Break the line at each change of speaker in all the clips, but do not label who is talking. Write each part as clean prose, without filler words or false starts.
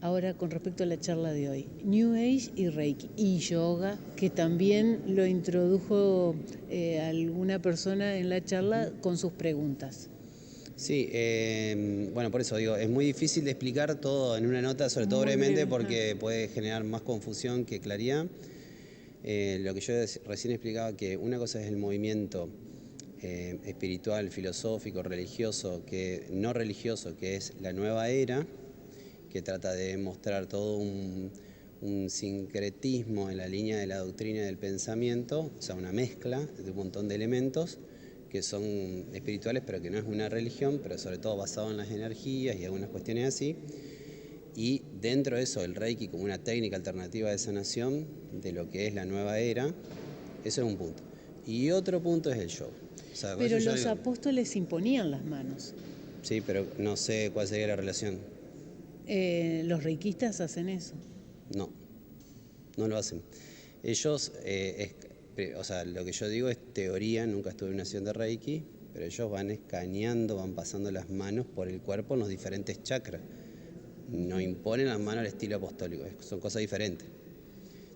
Ahora, con respecto a la charla de hoy, New Age y Reiki y yoga, que también lo introdujo alguna persona en la charla con sus preguntas.
Sí, bueno, por eso digo, es muy difícil de explicar todo en una nota, sobre todo
Muy
brevemente,
breve,
porque puede generar más confusión que claridad. Lo que yo recién explicaba, que una cosa es el movimiento espiritual, filosófico, religioso, que no religioso, que es la nueva era, que trata de mostrar todo un sincretismo en la línea de la doctrina y del pensamiento, o sea, una mezcla de un montón de elementos que son espirituales, pero que no es una religión, pero sobre todo basado en las energías y algunas cuestiones así. Y dentro de eso, el Reiki como una técnica alternativa de sanación de lo que es la nueva era, eso es un punto. Y otro punto es el yoga. O sea,
pero los apóstoles imponían las manos.
Sí, pero no sé cuál sería la relación.
Los reikistas hacen eso.
No, no lo hacen. Ellos, o sea, lo que yo digo es teoría, nunca estuve en una sesión de Reiki, pero ellos van escaneando, van pasando las manos por el cuerpo en los diferentes chakras. No imponen las manos al estilo apostólico, son cosas diferentes.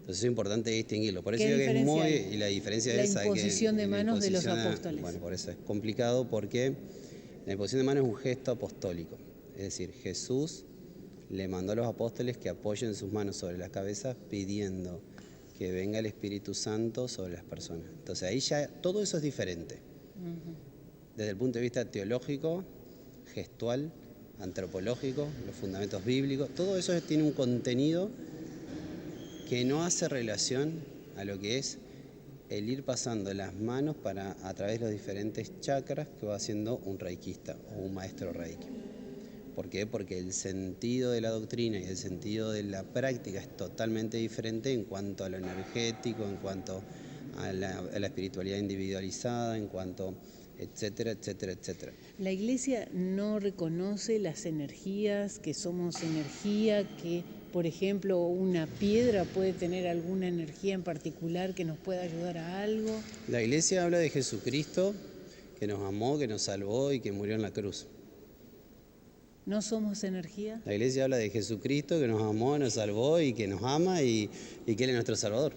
Entonces es importante distinguirlo. Por eso digo que es muy... Y la diferencia es esa.
La imposición de manos de los apóstoles.
Bueno, por eso es complicado, porque la imposición de manos es un gesto apostólico. Es decir, Jesús le mandó a los apóstoles que apoyen sus manos sobre las cabezas pidiendo que venga el Espíritu Santo sobre las personas. Entonces ahí ya todo eso es diferente. Desde el punto de vista teológico, gestual, antropológico, los fundamentos bíblicos, todo eso tiene un contenido que no hace relación a lo que es el ir pasando las manos a través de los diferentes chakras que va haciendo un reikista o un maestro reiki. ¿Por qué? Porque el sentido de la doctrina y el sentido de la práctica es totalmente diferente en cuanto a lo energético, en cuanto a la espiritualidad individualizada, en cuanto etcétera, etcétera, etcétera.
La Iglesia no reconoce las energías, que somos energía, que, por ejemplo, una piedra puede tener alguna energía en particular que nos pueda ayudar a algo.
La Iglesia habla de Jesucristo, que nos amó, que nos salvó y que murió en la cruz.
¿No somos energía?
La Iglesia habla de Jesucristo, que nos amó, nos salvó y que nos ama y que Él es nuestro Salvador.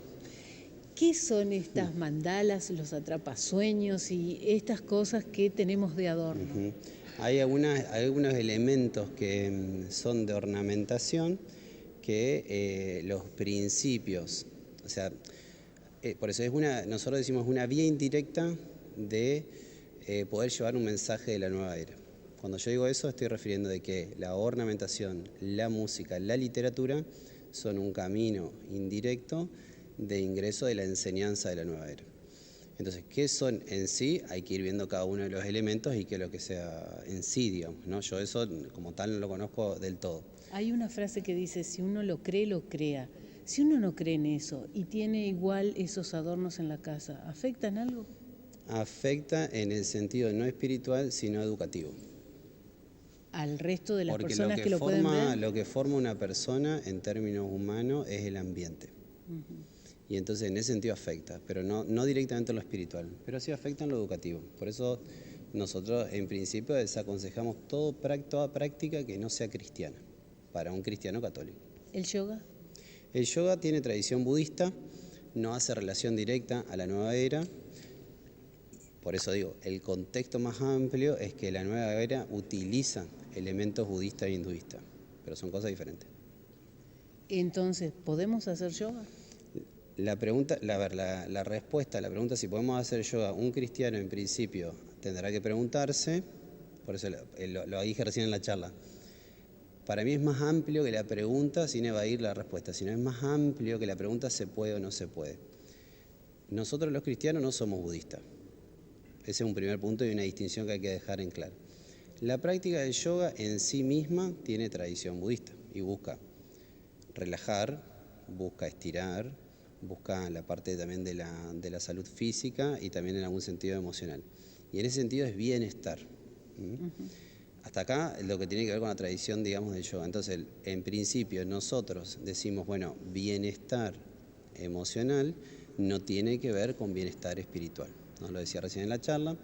¿Qué son estas mandalas, los atrapasueños y estas cosas que tenemos de adorno?
Hay algunos elementos que son de ornamentación que los principios, o sea, por eso nosotros decimos una vía indirecta de poder llevar un mensaje de la nueva era. Cuando yo digo eso estoy refiriendo de que la ornamentación, la música, la literatura son un camino indirecto de ingreso de la enseñanza de la nueva era. Entonces, ¿qué son en sí? Hay que ir viendo cada uno de los elementos y qué es lo que sea en sí, digamos, ¿no? Yo eso como tal no lo conozco del todo.
Hay una frase que dice, si uno lo cree, lo crea. Si uno no cree en eso y tiene igual esos adornos en la casa, ¿afectan algo?
Afecta en el sentido no espiritual, sino educativo.
¿Al resto de las
Porque
personas que lo pueden ver?
Lo que forma una persona en términos humanos es el ambiente. Y entonces en ese sentido afecta, pero no directamente en lo espiritual, pero sí afecta en lo educativo. Por eso nosotros en principio desaconsejamos toda práctica que no sea cristiana, para un cristiano católico.
¿El yoga?
El yoga tiene tradición budista, no hace relación directa a la nueva era. Por eso digo, el contexto más amplio es que la nueva era utiliza elementos budistas e hinduistas, pero son cosas diferentes.
Entonces, ¿podemos hacer yoga?
La respuesta a la pregunta si podemos hacer yoga, un cristiano en principio tendrá que preguntarse, por eso lo dije recién en la charla. Para mí es más amplio que la pregunta sin evadir la respuesta, sino es más amplio que la pregunta se puede o no se puede. Nosotros los cristianos no somos budistas. Ese es un primer punto y una distinción que hay que dejar en claro. La práctica del yoga en sí misma tiene tradición budista y busca relajar, busca estirar, busca la parte también de la salud física y también en algún sentido emocional. Y en ese sentido es bienestar. Hasta acá lo que tiene que ver con la tradición, digamos, del yoga. Entonces, en principio nosotros decimos, bueno, bienestar emocional no tiene que ver con bienestar espiritual. Nos lo decía recién en la charla,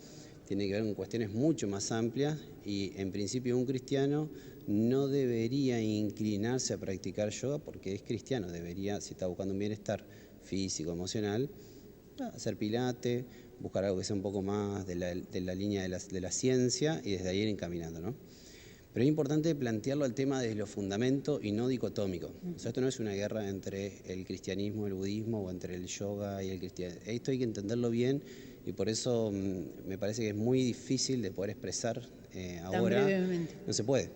tiene que ver con cuestiones mucho más amplias y en principio un cristiano no debería inclinarse a practicar yoga porque es cristiano, debería, si está buscando un bienestar físico, emocional, hacer pilates, buscar algo que sea un poco más de la línea de la ciencia y desde ahí ir encaminando, ¿no? Pero es importante plantearlo al tema de los fundamentos y no dicotómico. O sea, esto no es una guerra entre el cristianismo y el budismo o entre el yoga y el cristianismo. Esto hay que entenderlo bien y por eso me parece que es muy difícil de poder expresar
Tan
ahora.
brevemente.
No se puede,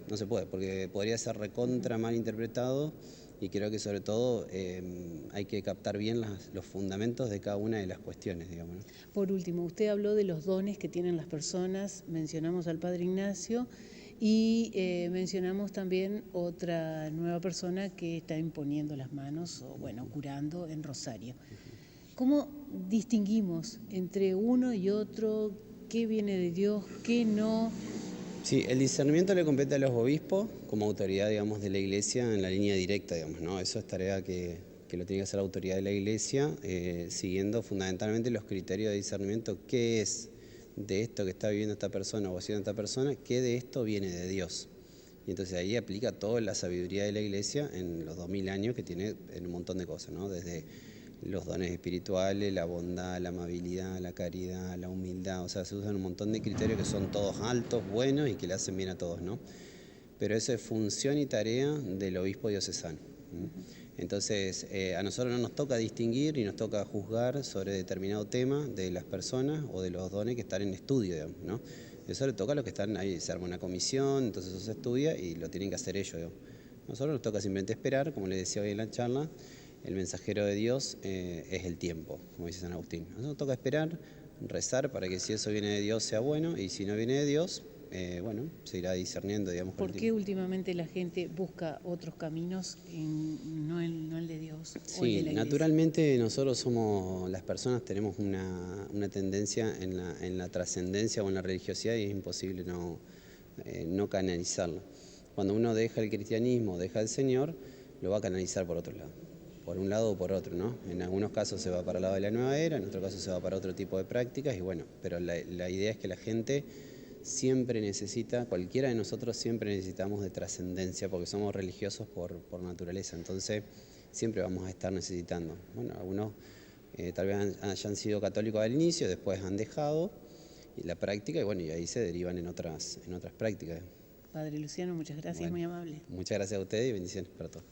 porque podría ser recontra mal interpretado y creo que sobre todo hay que captar bien los fundamentos de cada una de las cuestiones, digamos, ¿no?
Por último, usted habló de los dones que tienen las personas, mencionamos al Padre Ignacio y mencionamos también otra nueva persona que está imponiendo las manos o, bueno, curando en Rosario. ¿Cómo distinguimos entre uno y otro? ¿Qué viene de Dios? ¿Qué no?
Sí, el discernimiento le compete a los obispos como autoridad, digamos, de la Iglesia en la línea directa, digamos, ¿no? Eso es tarea que lo tiene que hacer la autoridad de la Iglesia, siguiendo fundamentalmente los criterios de discernimiento. ¿Qué es de esto que está viviendo esta persona o haciendo esta persona? ¿Qué de esto viene de Dios? Y entonces ahí aplica toda la sabiduría de la Iglesia en los 2000 años que tiene en un montón de cosas, ¿no? Desde los dones espirituales, la bondad, la amabilidad, la caridad, la humildad, o sea, se usan un montón de criterios que son todos altos, buenos y que le hacen bien a todos, ¿no? Pero eso es función y tarea del obispo diocesano. Entonces, a nosotros no nos toca distinguir y nos toca juzgar sobre determinado tema de las personas o de los dones que están en estudio, digamos, ¿no? Eso le toca a los que están ahí, se arma una comisión, entonces eso se estudia y lo tienen que hacer ellos, digamos. A nosotros nos toca simplemente esperar, como les decía hoy en la charla, el mensajero de Dios es el tiempo, como dice San Agustín. A nosotros nos toca esperar, rezar para que si eso viene de Dios sea bueno y si no viene de Dios, bueno, se irá discerniendo, digamos.
¿Por qué últimamente la gente busca otros caminos, no el de Dios o el de
Sí,
la Iglesia?
naturalmente nosotros somos, las personas tenemos una tendencia en la trascendencia o en la religiosidad y es imposible no canalizarlo. Cuando uno deja el cristianismo, deja al Señor, lo va a canalizar por otro lado. Por un lado o por otro, ¿no? En algunos casos se va para el lado de la nueva era, en otros casos se va para otro tipo de prácticas y bueno, pero la idea es que la gente siempre necesita, cualquiera de nosotros siempre necesitamos de trascendencia porque somos religiosos por naturaleza, entonces siempre vamos a estar necesitando. Bueno, algunos tal vez hayan sido católicos al inicio, después han dejado la práctica y bueno, y ahí se derivan en otras prácticas.
Padre Luciano, muchas gracias,
Bueno,
muy amable.
muchas gracias a ustedes y bendiciones para todos.